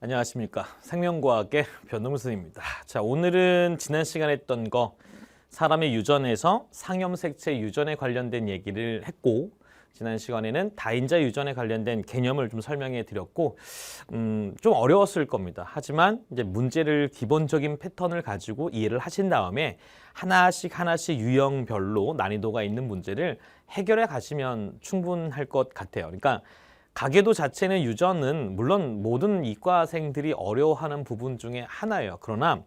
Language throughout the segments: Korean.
안녕하십니까. 생명과학의 변동무 선생님입니다. 자, 오늘은 지난 시간에 했던 거 사람의 유전에서 상염색체 유전에 관련된 얘기를 했고, 지난 시간에는 다인자 유전에 관련된 개념을 좀 설명해 드렸고, 좀 어려웠을 겁니다. 하지만 이제 문제를 기본적인 패턴을 가지고 이해를 하신 다음에 하나씩 유형별로 난이도가 있는 문제를 해결해 가시면 충분할 것 같아요. 그러니까 가계도 자체는 유전은 물론 모든 이과생들이 어려워하는 부분 중에 하나예요. 그러나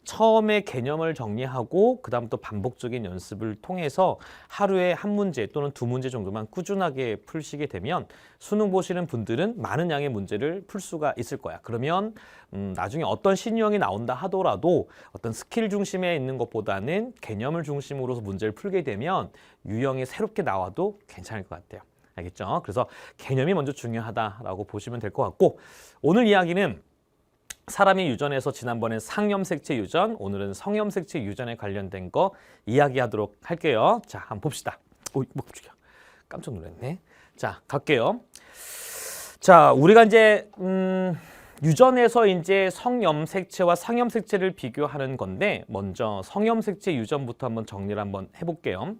처음에 개념을 정리하고 그다음부터 반복적인 연습을 통해서 하루에 한 문제 또는 두 문제 정도만 꾸준하게 풀시게 되면 수능 보시는 분들은 많은 양의 문제를 풀 수가 있을 거야. 그러면 나중에 어떤 신유형이 나온다 하더라도 어떤 스킬 중심에 있는 것보다는 개념을 중심으로 문제를 풀게 되면 유형이 새롭게 나와도 괜찮을 것 같아요. 알겠죠? 그래서 개념이 먼저 중요하다라고 보시면 될 것 같고, 오늘 이야기는 사람의 유전에서 지난번엔 상염색체 유전, 오늘은 성염색체 유전에 관련된 거 이야기하도록 할게요. 자, 한번 봅시다. 오, 깜짝 놀랐네. 자, 갈게요. 자, 우리가 이제 유전에서 이제 성염색체와 상염색체를 비교하는 건데, 먼저 성염색체 유전부터 한번 정리를 한번 해볼게요.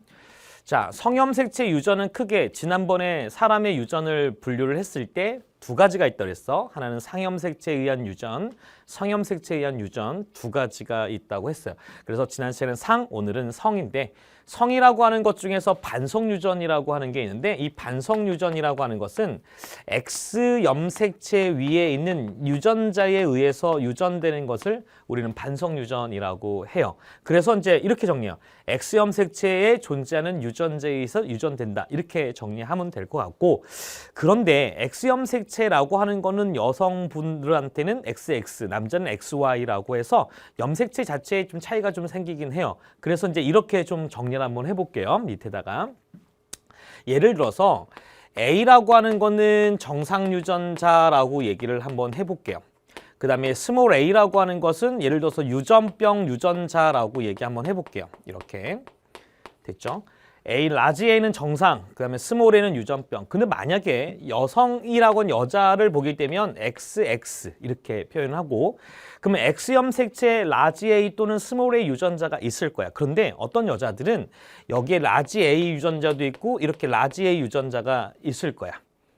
자, 성염색체 유전은 크게 지난번에 사람의 유전을 분류를 했을 때 두 가지가 있다고 했어. 하나는 상염색체에 의한 유전, 성염색체에 의한 유전 두 가지가 있다고 했어요. 그래서 지난 시간에는 상, 오늘은 성인데, 성이라고 하는 것 중에서 반성유전이라고 하는 게 있는데, 이 반성유전이라고 하는 것은 X염색체 위에 있는 유전자에 의해서 유전되는 것을 우리는 반성유전이라고 해요. 그래서 이제 이렇게 정리해요. X염색체에 존재하는 유전자에 의해서 유전된다. 이렇게 정리하면 될 것 같고, 그런데 X염색체라고 하는 거는 여성분들한테는 XX, 남자는 XY라고 해서 염색체 자체에 좀 차이가 좀 생기긴 해요. 그래서 이제 이렇게 좀 정리를 한번 해볼게요. 밑에다가. 예를 들어서 A라고 하는 거는 정상 유전자라고 얘기를 한번 해볼게요. 그 다음에 스몰 a라고 하는 것은 예를 들어서 유전병 유전자라고 얘기 한번 해볼게요. 이렇게 됐죠? 라지 A는 정상, 그 다음에 스몰 a는 유전병. 근데 만약에 여성이라고 하는 여자를 보게 되면 XX 이렇게 표현하고, 그러면 X염색체 라지 A 또는 스몰 A 유전자가 있을 거야. 그런데 어떤 여자들은 여기에 라지 A 유전자도 있고 이렇게 라지 A 유전자가 있을 거야.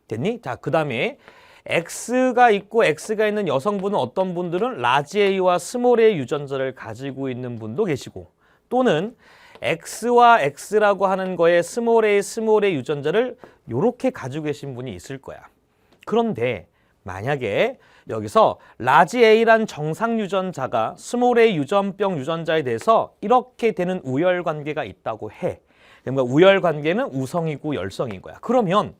됐니? 자, 그 다음에 X가 있고 X가 있는 여성분은 어떤 분들은 라지 A와 스몰 A 유전자를 가지고 있는 분도 계시고, 또는 X와 X라고 하는 거에 스몰 A 유전자를 이렇게 가지고 계신 분이 있을 거야. 그런데 만약에 여기서 라지 A란 정상 유전자가 스몰 A 유전병 유전자에 대해서 이렇게 되는 우열 관계가 있다고 해. 그러니까 우열 관계는 우성이고 열성인 거야. 그러면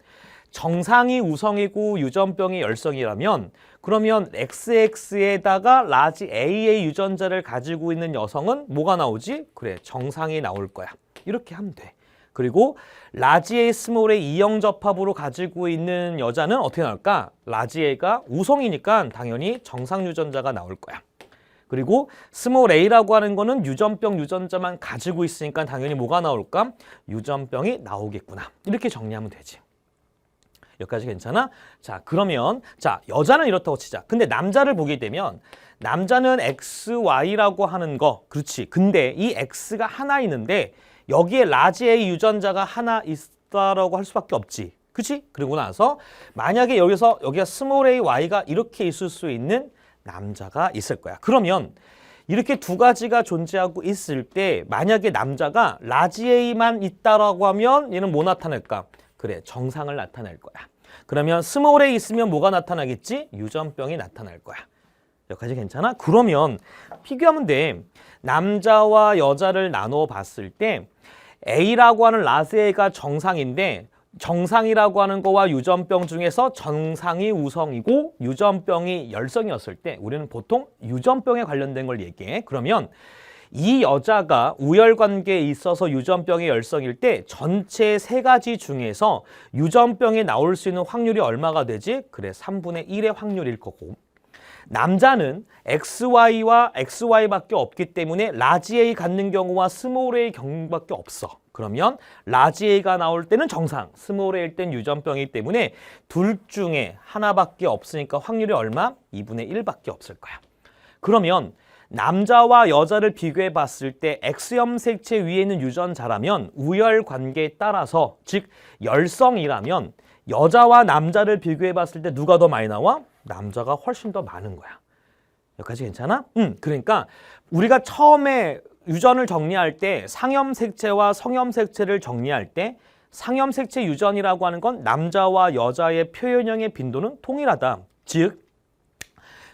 정상이 우성이고 유전병이 열성이라면, 그러면 XX에다가 라지 AA 유전자를 가지고 있는 여성은 뭐가 나오지? 그래, 정상이 나올 거야. 이렇게 하면 돼. 그리고 라지 A 스몰 A 이형 접합으로 가지고 있는 여자는 어떻게 나올까? 라지 A가 우성이니까 당연히 정상 유전자가 나올 거야. 그리고 스몰 a라고 하는 거는 유전병 유전자만 가지고 있으니까 당연히 뭐가 나올까? 유전병이 나오겠구나. 이렇게 정리하면 되지. 여기까지 괜찮아? 자, 그러면 자, 여자는 이렇다고 치자. 근데 남자를 보게 되면 남자는 XY라고 하는 거, 그렇지. 근데 이 X가 하나 있는데 여기에 라지 A 유전자가 하나 있다라고 할 수밖에 없지. 그렇지? 그리고 나서 만약에 여기가 스몰 A, Y가 이렇게 있을 수 있는 남자가 있을 거야. 그러면 이렇게 두 가지가 존재하고 있을 때 만약에 남자가 라지 A만 있다라고 하면 얘는 뭐 나타낼까? 그래, 정상을 나타낼 거야. 그러면 스몰 A 있으면 뭐가 나타나겠지? 유전병이 나타날 거야. 여기까지 괜찮아? 그러면 비교하면 돼. 남자와 여자를 나눠 봤을 때 A라고 하는 라지 A가 정상인데, 정상이라고 하는 거와 유전병 중에서 정상이 우성이고 유전병이 열성이었을 때 우리는 보통 유전병에 관련된 걸 얘기해. 그러면 이 여자가 우열관계에 있어서 유전병의 열성일 때 전체 세 가지 중에서 유전병이 나올 수 있는 확률이 얼마가 되지? 그래, 3분의 1의 확률일 거고, 남자는 XY와 XY밖에 없기 때문에 라지 A 갖는 경우와 스몰 A 경우밖에 없어. 그러면 라지 A가 나올 때는 정상, 스몰 A일 땐 유전병이기 때문에 둘 중에 하나밖에 없으니까 확률이 얼마? 2분의 1밖에 없을 거야. 그러면 남자와 여자를 비교해 봤을 때 X염 색채 위에 있는 유전자라면 우열 관계에 따라서, 즉 열성이라면 여자와 남자를 비교해 봤을 때 누가 더 많이 나와? 남자가 훨씬 더 많은 거야. 여기까지 괜찮아? 그러니까 우리가 처음에 유전을 정리할 때 상염 색채와 성염 색채를 정리할 때 상염 색채 유전이라고 하는 건 남자와 여자의 표현형의 빈도는 동일하다. 즉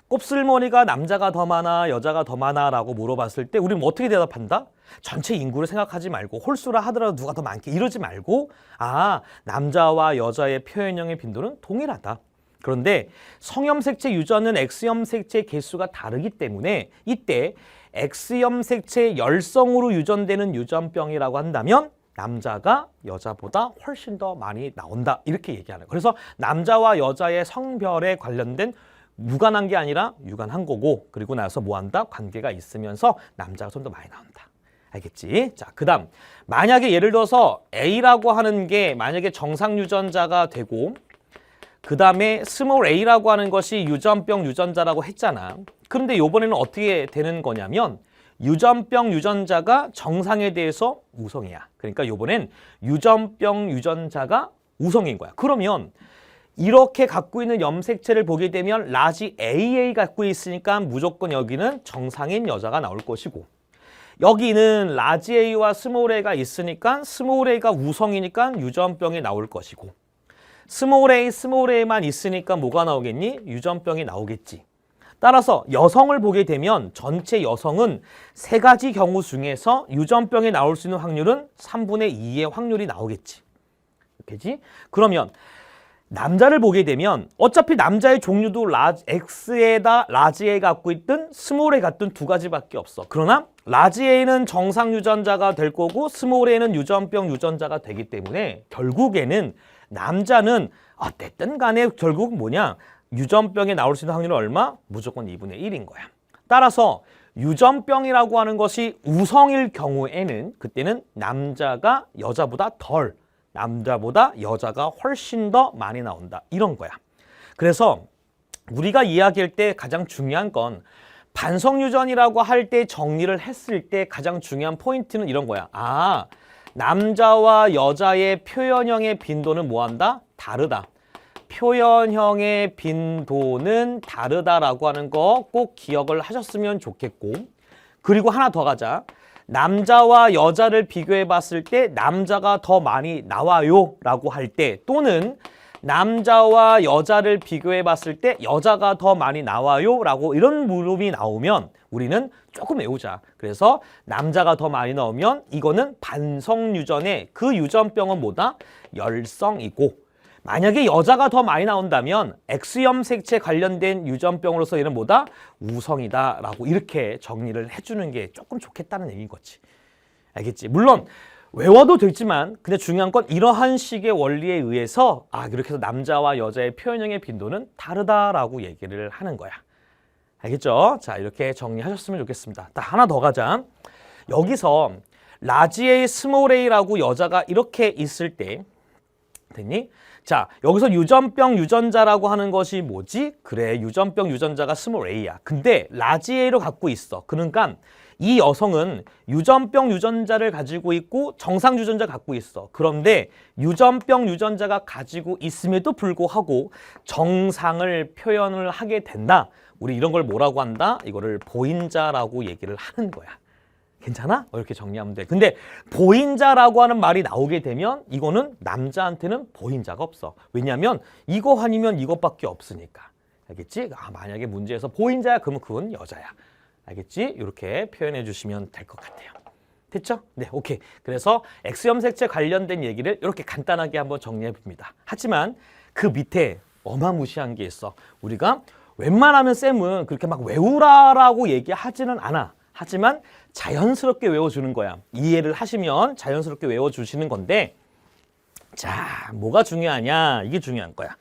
곱슬머리가 남자가 더 많아 여자가 더 많아 라고 물어봤을 때 우리는 어떻게 대답한다? 전체 인구를 생각하지 말고 홀수라 하더라도 누가 더 많게 이러지 말고 남자와 여자의 표현형의 빈도는 동일하다. 그런데 성염 색채 유전은 X염 색채 개수가 다르기 때문에 이때 X염 색채 열성으로 유전되는 유전병이라고 한다면 남자가 여자보다 훨씬 더 많이 나온다. 이렇게 얘기하는 거예요. 그래서 남자와 여자의 성별에 관련된 무관한 게 아니라 유관한 거고, 그리고 나서 뭐한다? 관계가 있으면서 남자가 좀 더 많이 나온다. 알겠지? 자, 그 다음 만약에 예를 들어서 A라고 하는 게 만약에 정상 유전자가 되고 그 다음에 스몰 a라고 하는 것이 유전병 유전자라고 했잖아. 그런데 이번에는 어떻게 되는 거냐면 유전병 유전자가 정상에 대해서 우성이야. 그러니까 이번엔 유전병 유전자가 우성인 거야. 그러면 이렇게 갖고 있는 염색체를 보게 되면 라지 AA 갖고 있으니까 무조건 여기는 정상인 여자가 나올 것이고, 여기는 라지 A와 스몰 a가 있으니까 스몰 a가 우성이니까 유전병이 나올 것이고, 스몰 A만 있으니까 뭐가 나오겠니? 유전병이 나오겠지. 따라서 여성을 보게 되면 전체 여성은 세 가지 경우 중에서 유전병이 나올 수 있는 확률은 3분의 2의 확률이 나오겠지. 그렇지? 그러면 남자를 보게 되면 어차피 남자의 종류도 X에다 라지 A 갖고 있든 스몰 A 같든 두 가지밖에 없어. 그러나 라지 A는 정상 유전자가 될 거고 스몰 A는 유전병 유전자가 되기 때문에 결국에는 남자는 어쨌든 간에 결국 뭐냐? 유전병에 나올 수 있는 확률은 얼마? 무조건 2분의 1인 거야. 따라서 유전병이라고 하는 것이 우성일 경우에는 그때는 남자가 여자보다 덜, 남자보다 여자가 훨씬 더 많이 나온다. 이런 거야. 그래서 우리가 이야기할 때 가장 중요한 건 반성유전이라고 할 때 정리를 했을 때 가장 중요한 포인트는 이런 거야. 남자와 여자의 표현형의 빈도는 뭐한다? 다르다. 표현형의 빈도는 다르다라고 하는 거 꼭 기억을 하셨으면 좋겠고, 그리고 하나 더 가자. 남자와 여자를 비교해 봤을 때 남자가 더 많이 나와요 라고 할 때, 또는 남자와 여자를 비교해 봤을 때 여자가 더 많이 나와요 라고 이런 물음이 나오면 우리는 조금 외우자. 그래서 남자가 더 많이 나오면 이거는 반성유전의 그 유전병은 뭐다? 열성이고, 만약에 여자가 더 많이 나온다면 X염 색채 관련된 유전병으로서 얘는 뭐다? 우성이다 라고 이렇게 정리를 해주는 게 조금 좋겠다는 얘기인 거지. 알겠지? 물론 외워도 되지만 근데 중요한 건 이러한 식의 원리에 의해서 이렇게 해서 남자와 여자의 표현형의 빈도는 다르다라고 얘기를 하는 거야. 알겠죠? 자, 이렇게 정리하셨으면 좋겠습니다. 하나 더 가자. 여기서 라지 A, 스몰 a라고 여자가 이렇게 있을 때 됐니? 자, 여기서 유전병 유전자라고 하는 것이 뭐지? 그래, 유전병 유전자가 스몰 a야. 근데 라지 A로 갖고 있어. 그러니까 이 여성은 유전병 유전자를 가지고 있고 정상 유전자 갖고 있어. 그런데 유전병 유전자가 가지고 있음에도 불구하고 정상을 표현을 하게 된다. 우리 이런 걸 뭐라고 한다? 이거를 보인자라고 얘기를 하는 거야. 괜찮아? 이렇게 정리하면 돼. 근데 보인자라고 하는 말이 나오게 되면 이거는 남자한테는 보인자가 없어. 왜냐하면 이거 아니면 이것밖에 없으니까. 알겠지? 만약에 문제에서 보인자야 그러면 그건 여자야. 알겠지? 이렇게 표현해 주시면 될 것 같아요. 됐죠? 네, 오케이. 그래서 X염 색채 관련된 얘기를 이렇게 간단하게 한번 정리해 봅니다. 하지만 그 밑에 어마무시한 게 있어. 우리가 웬만하면 쌤은 그렇게 막 외우라라고 얘기하지는 않아. 하지만 자연스럽게 외워주는 거야. 이해를 하시면 자연스럽게 외워주시는 건데, 자, 뭐가 중요하냐? 이게 중요한 거야.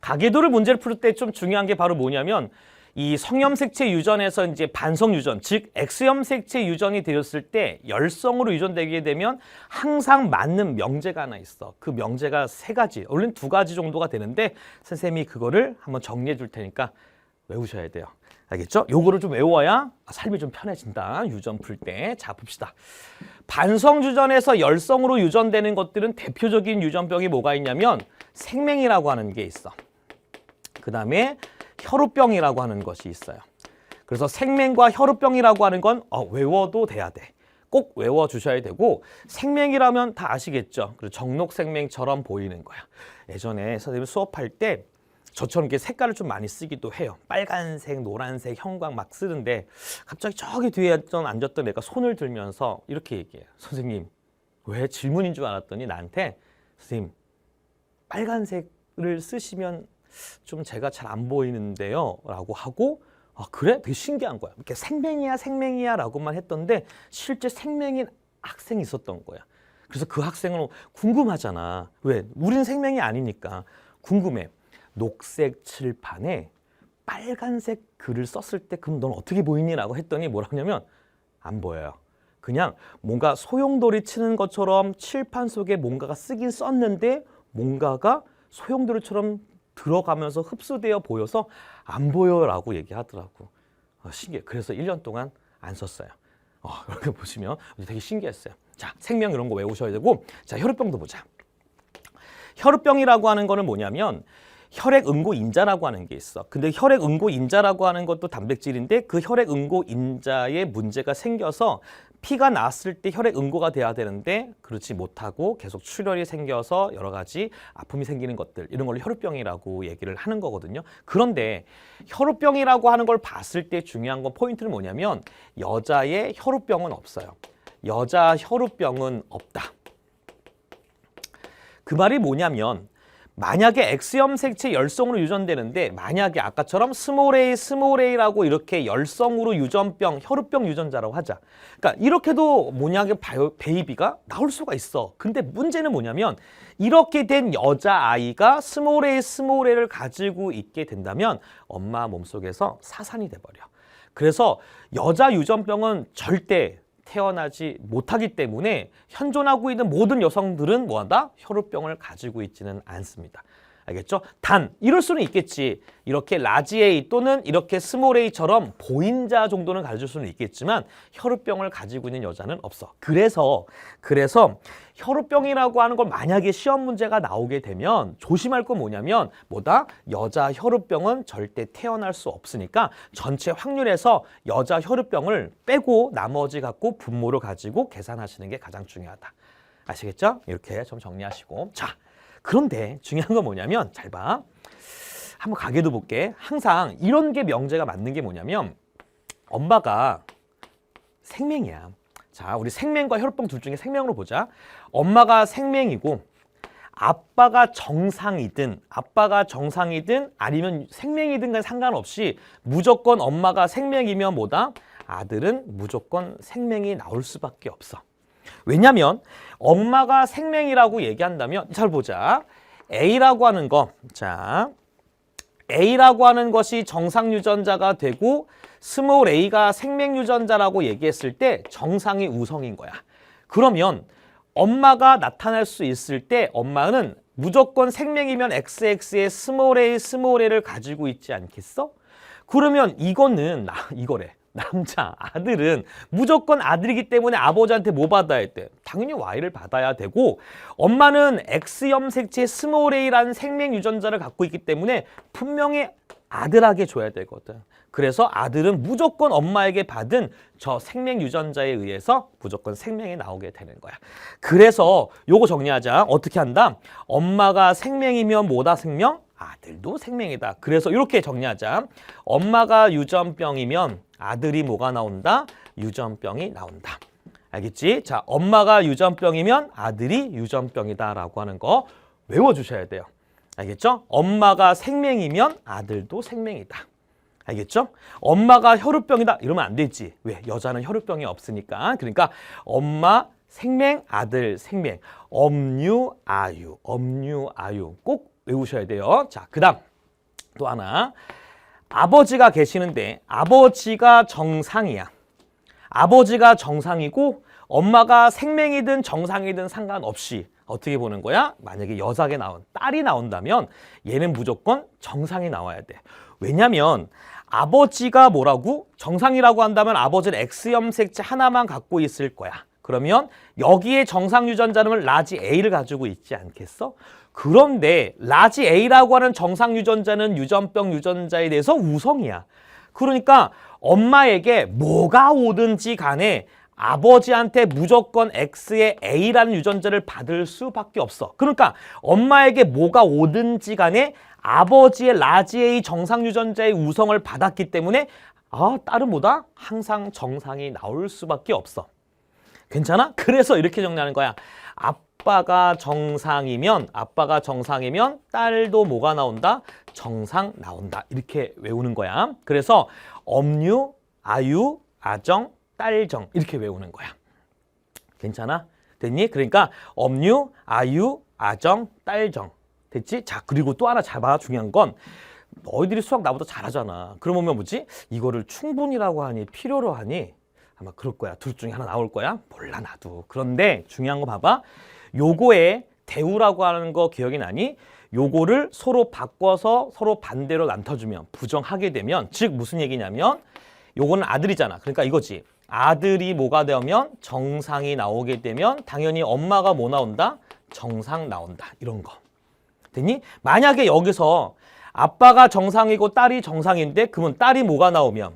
가계도를 문제를 풀 때 좀 중요한 게 바로 뭐냐면 이 성염색체 유전에서 이제 반성 유전, 즉 X염색체 유전이 되었을 때 열성으로 유전되게 되면 항상 맞는 명제가 하나 있어. 그 명제가 3가지, 원래는 2가지 정도가 되는데 선생님이 그거를 한번 정리해 줄 테니까 외우셔야 돼요. 알겠죠? 요거를 좀 외워야 삶이 좀 편해진다. 유전 풀 때. 자, 봅시다. 반성 유전에서 열성으로 유전되는 것들은 대표적인 유전병이 뭐가 있냐면 생맹이라고 하는 게 있어. 그 다음에 혈우병이라고 하는 것이 있어요. 그래서 생맹과 혈우병이라고 하는 건 외워도 돼야 돼. 꼭 외워주셔야 되고 생맹이라면 다 아시겠죠? 그리고 정록생맹처럼 보이는 거야. 예전에 선생님 수업할 때 저처럼 이렇게 색깔을 좀 많이 쓰기도 해요. 빨간색, 노란색, 형광 막 쓰는데 갑자기 저기 뒤에 앉았던 애가 손을 들면서 이렇게 얘기해요. 선생님, 왜 질문인 줄 알았더니 나한테 선생님, 빨간색을 쓰시면 좀 제가 잘 안 보이는데요 라고 하고 그래? 되게 신기한 거야. 이렇게 생맹이야 라고만 했던데 실제 생맹인 학생이 있었던 거야. 그래서 그 학생은 궁금하잖아. 왜? 우린 생맹이 아니니까 궁금해. 녹색 칠판에 빨간색 글을 썼을 때 그럼 넌 어떻게 보이니? 라고 했더니 뭐라고 하냐면 안 보여요. 그냥 뭔가 소용돌이 치는 것처럼 칠판 속에 뭔가가 쓰긴 썼는데 뭔가가 소용돌이처럼 들어가면서 흡수되어 보여서 안 보여라고 얘기하더라고. 신기해. 그래서 1년 동안 안 썼어요. 이렇게 보시면 되게 신기했어요. 자, 생명 이런 거 외우셔야 되고, 자, 혈우병도 보자. 혈우병이라고 하는 거는 뭐냐면 혈액응고인자라고 하는 게 있어. 근데 혈액응고인자라고 하는 것도 단백질인데 그 혈액응고인자에 문제가 생겨서 피가 나왔을 때 혈액응고가 돼야 되는데 그렇지 못하고 계속 출혈이 생겨서 여러 가지 아픔이 생기는 것들, 이런 걸 혈우병이라고 얘기를 하는 거거든요. 그런데 혈우병이라고 하는 걸 봤을 때 중요한 건 포인트는 뭐냐면 여자의 혈우병은 없어요. 여자 혈우병은 없다. 그 말이 뭐냐면 만약에 X염색체 열성으로 유전되는데 만약에 아까처럼 스몰 A라고 이렇게 열성으로 유전병, 혈우병 유전자라고 하자. 그러니까 이렇게도 모양의 베이비가 나올 수가 있어. 근데 문제는 뭐냐면 이렇게 된 여자아이가 스몰 A를 가지고 있게 된다면 엄마 몸속에서 사산이 돼버려. 그래서 여자 유전병은 절대 태어나지 못하기 때문에 현존하고 있는 모든 여성들은 뭐한다? 혈우병을 가지고 있지는 않습니다. 알겠죠? 단 이럴 수는 있겠지. 이렇게 라지 A 또는 이렇게 스몰 A처럼 보인자 정도는 가질 수는 있겠지만 혈우병을 가지고 있는 여자는 없어. 그래서 혈우병이라고 하는 걸 만약에 시험 문제가 나오게 되면 조심할 건 뭐냐면 여자 혈우병은 절대 태어날 수 없으니까 전체 확률에서 여자 혈우병을 빼고 나머지 갖고 분모를 가지고 계산하시는 게 가장 중요하다. 아시겠죠? 이렇게 좀 정리하시고. 자, 그런데 중요한 건 뭐냐면 잘 봐. 한번 가게도 볼게. 항상 이런 게 명제가 맞는 게 뭐냐면 엄마가 생맹이야. 자, 우리 생맹과 혈우병 둘 중에 생맹으로 보자. 엄마가 생맹이고 아빠가 정상이든 아니면 생맹이든 간 상관없이 무조건 엄마가 생맹이면 아들은 무조건 생맹이 나올 수밖에 없어. 왜냐면 엄마가 생맹이라고 얘기한다면 잘 보자. A라고 하는 거. 자, A라고 하는 것이 정상 유전자가 되고 스몰 A가 생맹 유전자라고 얘기했을 때 정상이 우성인 거야. 그러면 엄마가 나타날 수 있을 때 엄마는 무조건 생맹이면 XX의 스몰 A를 가지고 있지 않겠어? 그러면 이거래. 남자, 아들은 무조건 아들이기 때문에 아버지한테 뭐 받아야 돼? 당연히 Y를 받아야 되고 엄마는 X염색체 스몰 A라는 생명 유전자를 갖고 있기 때문에 분명히 아들에게 줘야 되거든. 그래서 아들은 무조건 엄마에게 받은 저 생명 유전자에 의해서 무조건 생명이 나오게 되는 거야. 그래서 요거 정리하자. 어떻게 한다? 엄마가 생명이면 생명? 아들도 생명이다. 그래서 이렇게 정리하자. 엄마가 유전병이면 아들이 뭐가 나온다? 유전병이 나온다. 알겠지? 자, 엄마가 유전병이면 아들이 유전병이다 라고 하는 거 외워주셔야 돼요. 알겠죠? 엄마가 생명이면 아들도 생명이다. 알겠죠? 엄마가 혈우병이다 이러면 안 되지. 왜? 여자는 혈우병이 없으니까. 그러니까 엄마 생명, 아들 생명. 엄유, 아유 꼭 외우셔야 돼요. 자, 그 다음 또 하나. 아버지가 계시는데 아버지가 정상이야. 아버지가 정상이고 엄마가 생명이든 정상이든 상관없이 어떻게 보는 거야? 만약에 여자게 나온 딸이 나온다면 얘는 무조건 정상이 나와야 돼. 왜냐면 아버지가 뭐라고? 정상이라고 한다면 아버지는 X염색체 하나만 갖고 있을 거야. 그러면 여기에 정상 유전자는 라지 A를 가지고 있지 않겠어? 그런데 라지 A라고 하는 정상 유전자는 유전병 유전자에 대해서 우성이야. 그러니까 엄마에게 뭐가 오든지 간에 아버지한테 무조건 X의 A라는 유전자를 받을 수밖에 없어. 그러니까 엄마에게 뭐가 오든지 간에 아버지의 라지 A 정상 유전자의 우성을 받았기 때문에 딸은 뭐다? 항상 정상이 나올 수밖에 없어. 괜찮아? 그래서 이렇게 정리하는 거야. 아빠가 정상이면 딸도 뭐가 나온다? 정상 나온다. 이렇게 외우는 거야. 그래서 엄유, 아유, 아정, 딸정 이렇게 외우는 거야. 괜찮아? 됐니? 그러니까 엄유, 아유, 아정, 딸정. 됐지? 자, 그리고 또 하나 잘 봐. 중요한 건 너희들이 수학 나보다 잘하잖아. 그러면 뭐지? 이거를 충분이라고 하니 필요로 하니 아마 그럴 거야. 둘 중에 하나 나올 거야. 몰라 나도. 그런데 중요한 거 봐봐. 요거에 대우라고 하는 거 기억이 나니? 요거를 서로 바꿔서 서로 반대로 나눠주면 부정하게 되면 즉 무슨 얘기냐면 요거는 아들이잖아. 그러니까 이거지. 아들이 뭐가 되면 정상이 나오게 되면 당연히 엄마가 뭐 나온다? 정상 나온다. 이런 거. 됐니? 만약에 여기서 아빠가 정상이고 딸이 정상인데 그러면 딸이 뭐가 나오면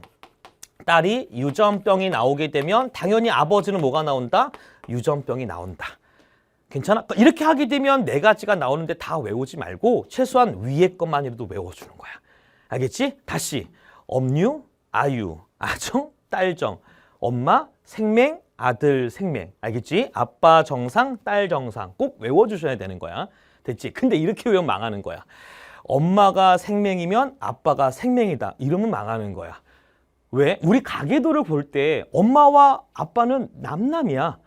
딸이 유전병이 나오게 되면 당연히 아버지는 뭐가 나온다? 유전병이 나온다. 괜찮아? 이렇게 하게 되면 네 가지가 나오는데 다 외우지 말고 최소한 위에 것만이라도 외워주는 거야. 알겠지? 다시 엄유, 아유, 아정, 딸정, 엄마, 생명, 아들, 생명. 알겠지? 아빠 정상, 딸 정상 꼭 외워주셔야 되는 거야. 됐지? 근데 이렇게 외우면 망하는 거야. 엄마가 생명이면 아빠가 생명이다. 이러면 망하는 거야. 왜? 우리 가계도를 볼 때 엄마와 아빠는 남남이야.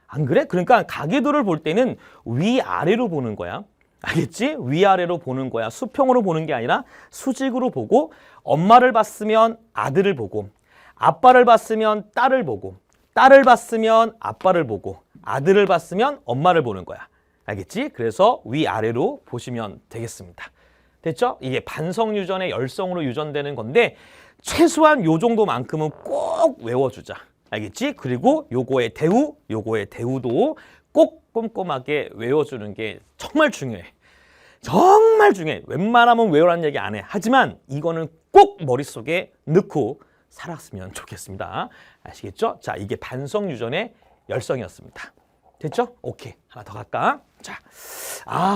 안 그래? 그러니까 가계도를 볼 때는 위아래로 보는 거야. 알겠지? 위아래로 보는 거야. 수평으로 보는 게 아니라 수직으로 보고 엄마를 봤으면 아들을 보고 아빠를 봤으면 딸을 보고 딸을 봤으면 아빠를 보고 아들을 봤으면 엄마를 보는 거야. 알겠지? 그래서 위아래로 보시면 되겠습니다. 됐죠? 이게 반성유전의 열성으로 유전되는 건데 최소한 요 정도만큼은 꼭 외워주자. 알겠지? 그리고 요거의 대우도 꼭 꼼꼼하게 외워주는 게 정말 중요해. 정말 중요해. 웬만하면 외우라는 얘기 안 해. 하지만 이거는 꼭 머릿속에 넣고 살았으면 좋겠습니다. 아시겠죠? 자, 이게 반성유전의 열성이었습니다. 됐죠? 오케이. 하나 더 갈까? 자,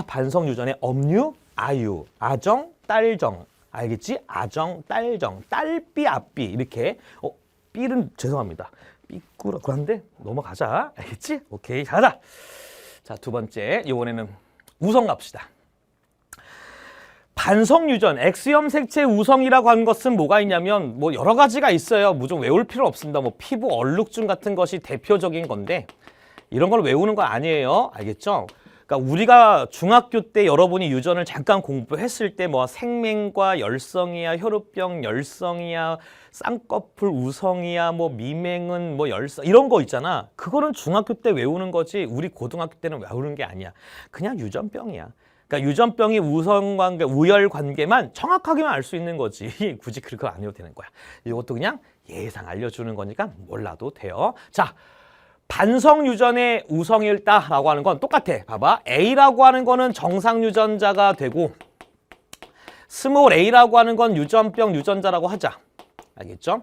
반성유전의 엄유, 아유, 아정, 딸정. 알겠지? 아정, 딸정, 딸삐, 앞삐 이렇게. 삐는 죄송합니다. 삐꾸라 그런데 넘어가자. 알겠지? 오케이. 가자. 자, 두 번째. 이번에는 우성 갑시다. 반성유전, X염색체 우성이라고 하는 것은 뭐가 있냐면 뭐 여러 가지가 있어요. 무조건 외울 필요 없습니다. 뭐 피부 얼룩증 같은 것이 대표적인 건데 이런 걸 외우는 거 아니에요. 알겠죠? 그러니까 우리가 중학교 때 여러분이 유전을 잠깐 공부했을 때 뭐 생맹과 열성이야, 혈우병 열성이야, 쌍꺼풀 우성이야, 뭐 미맹은 뭐 열성 이런 거 있잖아. 그거는 중학교 때 외우는 거지 우리 고등학교 때는 외우는 게 아니야. 그냥 유전병이야. 그러니까 유전병이 우성관계, 우열관계만 정확하게만 알 수 있는 거지. 굳이 그렇게 안 해도 되는 거야. 이것도 그냥 예상 알려주는 거니까 몰라도 돼요. 자, 반성유전의 우성일다라고 하는 건 똑같아. 봐봐. A라고 하는 거는 정상 유전자가 되고 스몰 a라고 하는 건 유전병 유전자라고 하자. 알겠죠?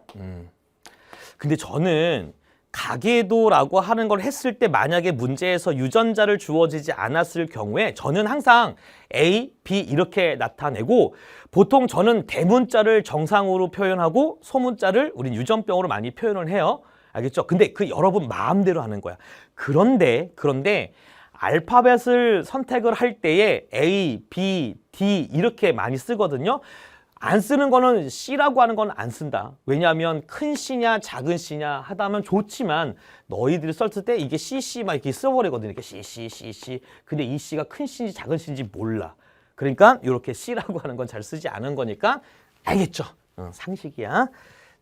근데 저는 가계도라고 하는 걸 했을 때 만약에 문제에서 유전자를 주어지지 않았을 경우에 저는 항상 A, B 이렇게 나타내고 보통 저는 대문자를 정상으로 표현하고 소문자를 우린 유전병으로 많이 표현을 해요. 알겠죠? 근데 그 여러분 마음대로 하는 거야. 그런데 알파벳을 선택을 할 때에 A, B, D 이렇게 많이 쓰거든요. 안 쓰는 거는 C라고 하는 건 안 쓴다. 왜냐하면 큰 C냐 작은 C냐 하다면 좋지만 너희들이 썼을 때 이게 CC 막 이렇게 써버리거든요. 이렇게 CC. 근데 이 C가 큰 C인지 작은 C인지 몰라. 그러니까 이렇게 C라고 하는 건 잘 쓰지 않은 거니까 알겠죠? 상식이야.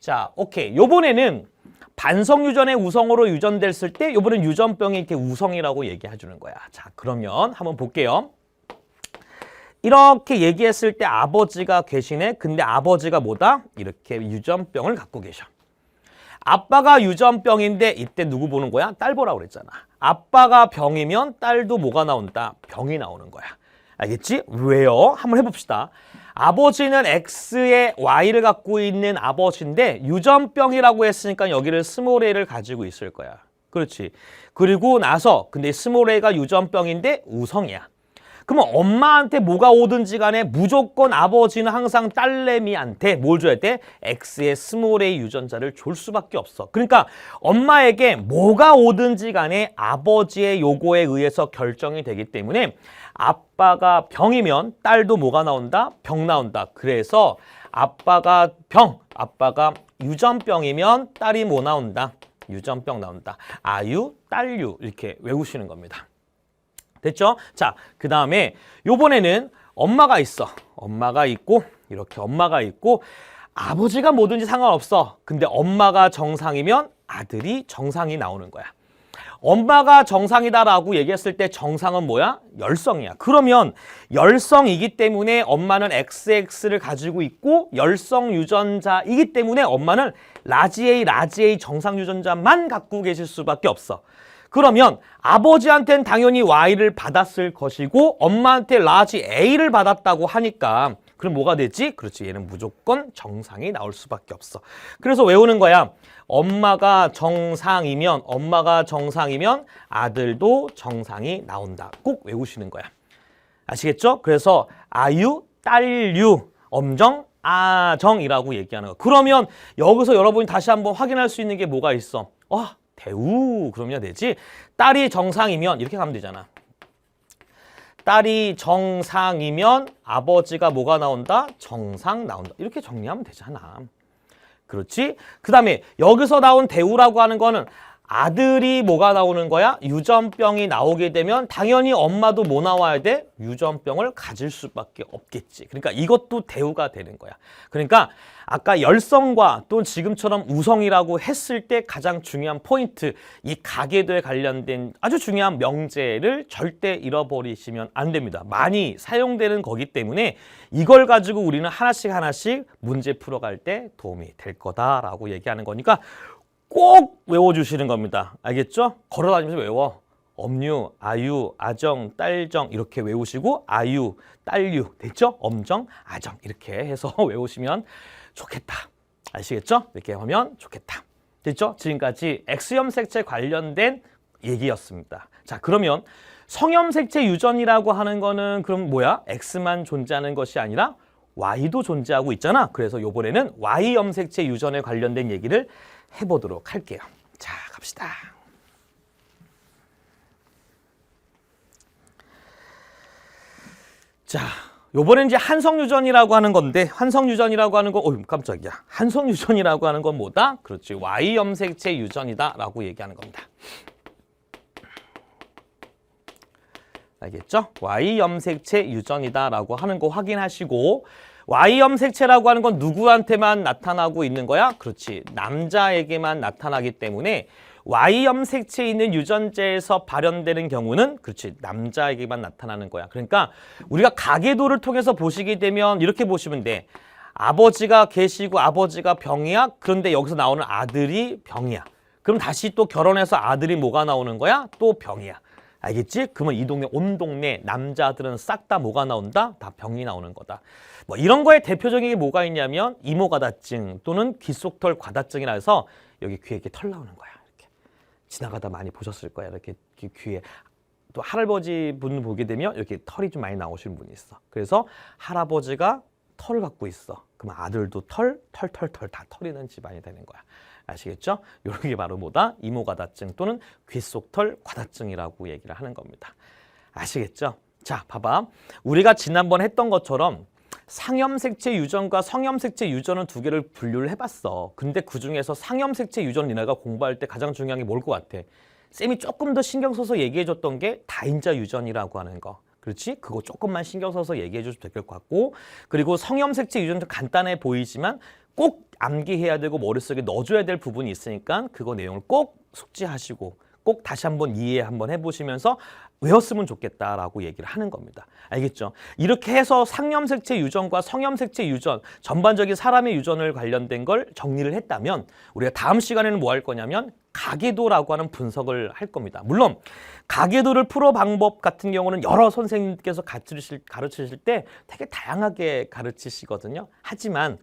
자, 오케이. 요번에는 반성 유전의 우성으로 유전됐을 때 요번엔 유전병이 이렇게 우성이라고 얘기해 주는 거야. 자, 그러면 한번 볼게요. 이렇게 얘기했을 때 아버지가 계시네. 근데 아버지가 뭐다? 이렇게 유전병을 갖고 계셔. 아빠가 유전병인데 이때 누구 보는 거야? 딸 보라고 그랬잖아. 아빠가 병이면 딸도 뭐가 나온다? 병이 나오는 거야. 알겠지? 왜요? 한번 해봅시다. 아버지는 X에 Y를 갖고 있는 아버지인데 유전병이라고 했으니까 여기를 스몰 a를 가지고 있을 거야. 그렇지. 그리고 나서 근데 스몰 a가 유전병인데 우성이야. 그러면 엄마한테 뭐가 오든지 간에 무조건 아버지는 항상 딸내미한테 뭘 줘야 돼? X의 스몰 a 유전자를 줄 수밖에 없어. 그러니까 엄마에게 뭐가 오든지 간에 아버지의 요구에 의해서 결정이 되기 때문에 아빠가 병이면 딸도 뭐가 나온다? 병 나온다. 그래서 아빠가 아빠가 유전병이면 딸이 뭐 나온다? 유전병 나온다. 아유, 딸유 이렇게 외우시는 겁니다. 됐죠? 자, 그 다음에 요번에는 엄마가 있어. 엄마가 있고 이렇게 엄마가 있고 아버지가 뭐든지 상관없어. 근데 엄마가 정상이면 아들이 정상이 나오는 거야. 엄마가 정상이다라고 얘기했을 때 정상은 뭐야? 열성이야. 그러면 열성이기 때문에 엄마는 XX를 가지고 있고 열성 유전자이기 때문에 엄마는 라지 A 정상 유전자만 갖고 계실 수밖에 없어. 그러면 아버지한테는 당연히 Y를 받았을 것이고 엄마한테 라지 A를 받았다고 하니까 그럼 뭐가 되지? 그렇지. 얘는 무조건 정상이 나올 수밖에 없어. 그래서 외우는 거야. 엄마가 정상이면 아들도 정상이 나온다. 꼭 외우시는 거야. 아시겠죠? 그래서 아유, 딸유, 엄정, 아정이라고 얘기하는 거. 그러면 여기서 여러분이 다시 한번 확인할 수 있는 게 뭐가 있어? 대우 그러면 되지. 딸이 정상이면 이렇게 가면 되잖아. 딸이 정상이면 아버지가 뭐가 나온다? 정상 나온다. 이렇게 정리하면 되잖아. 그렇지? 그 다음에 여기서 나온 대우라고 하는 거는 아들이 뭐가 나오는 거야? 유전병이 나오게 되면 당연히 엄마도 뭐 나와야 돼? 유전병을 가질 수밖에 없겠지. 그러니까 이것도 대우가 되는 거야. 그러니까 아까 열성과 또 지금처럼 우성이라고 했을 때 가장 중요한 포인트, 이 가계도에 관련된 아주 중요한 명제를 절대 잃어버리시면 안 됩니다. 많이 사용되는 거기 때문에 이걸 가지고 우리는 하나씩 문제 풀어갈 때 도움이 될 거다라고 얘기하는 거니까 꼭 외워주시는 겁니다. 알겠죠? 걸어다니면서 외워. 엄유, 아유, 아정, 딸정 이렇게 외우시고 아유, 딸유 됐죠? 엄정, 아정 이렇게 해서 외우시면 좋겠다. 아시겠죠? 이렇게 하면 좋겠다. 됐죠? 지금까지 X염색체 관련된 얘기였습니다. 자, 그러면 성염색체 유전이라고 하는 거는 그럼 뭐야? X만 존재하는 것이 아니라 Y도 존재하고 있잖아. 그래서 이번에는 Y염색체 유전에 관련된 얘기를 해보도록 할게요. 자, 갑시다. 자, 요번엔 이제 한성유전이라고 하는 건데 한성유전이라고 하는 건 깜짝이야. 한성유전이라고 하는 건 뭐다? 그렇지. Y염색체 유전이다 라고 얘기하는 겁니다. 알겠죠? Y염색체 유전이다 라고 하는 거 확인하시고 Y염색체라고 하는 건 누구한테만 나타나고 있는 거야? 그렇지. 남자에게만 나타나기 때문에 Y염색체에 있는 유전자에서 발현되는 경우는 그렇지. 남자에게만 나타나는 거야. 그러니까 우리가 가계도를 통해서 보시게 되면 이렇게 보시면 돼. 아버지가 계시고 아버지가 병이야. 그런데 여기서 나오는 아들이 병이야. 그럼 다시 또 결혼해서 아들이 뭐가 나오는 거야? 또 병이야. 알겠지? 그러면 이 동네 온 동네 남자들은 싹 다 뭐가 나온다? 다 병이 나오는 거다. 뭐 이런 거에 대표적인 게 뭐가 있냐면 이모가다증 또는 귀속털 과다증이라 해서 여기 귀에 이렇게 털 나오는 거야. 이렇게 지나가다 많이 보셨을 거야. 이렇게 귀에 또 할아버지 분 보게 되면 이렇게 털이 좀 많이 나오시는 분이 있어. 그래서 할아버지가 털을 갖고 있어. 그러면 아들도 털 다 털이 난 집안이 되는 거야. 아시겠죠? 이런 게 바로 뭐다? 이모가다증 또는 귀속털 과다증이라고 얘기를 하는 겁니다. 아시겠죠? 자, 봐봐. 우리가 지난번 했던 것처럼 상염색체 유전과 성염색체 유전은 두 개를 분류를 해봤어. 근데 그중에서 상염색체 유전 니네가 공부할 때 가장 중요한 게 뭘 것 같아? 쌤이 조금 더 신경 써서 얘기해줬던 게 다인자 유전이라고 하는 거. 그렇지? 그거 조금만 신경 써서 얘기해 주셔도 될 것 같고, 그리고 성염색체 유전도 간단해 보이지만 꼭 암기해야 되고 머릿속에 넣어줘야 될 부분이 있으니까 그거 내용을 꼭 숙지하시고 꼭 다시 한번 이해 한번 해보시면서 외웠으면 좋겠다라고 얘기를 하는 겁니다. 알겠죠? 이렇게 해서 상염색체 유전과 성염색체 유전, 전반적인 사람의 유전을 관련된 걸 정리를 했다면 우리가 다음 시간에는 뭐 할 거냐면 가계도라고 하는 분석을 할 겁니다. 물론 가계도를 풀어 방법 같은 경우는 여러 선생님께서 가르치실 때 되게 다양하게 가르치시거든요. 하지만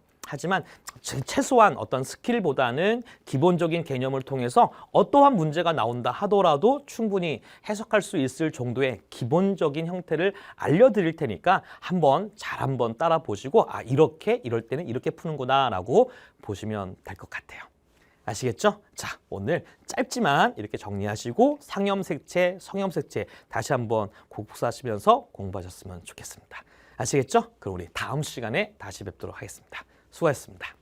최소한 어떤 스킬보다는 기본적인 개념을 통해서 어떠한 문제가 나온다 하더라도 충분히 해석할 수 있을 정도의 기본적인 형태를 알려드릴 테니까 한번 따라 보시고 아 이렇게 이럴 때는 이렇게 푸는구나 라고 보시면 될 것 같아요. 아시겠죠? 자, 오늘 짧지만 이렇게 정리하시고 상염색체, 성염색체 다시 한번 복습하시면서 공부하셨으면 좋겠습니다. 아시겠죠? 그럼 우리 다음 시간에 다시 뵙도록 하겠습니다. 수고하셨습니다.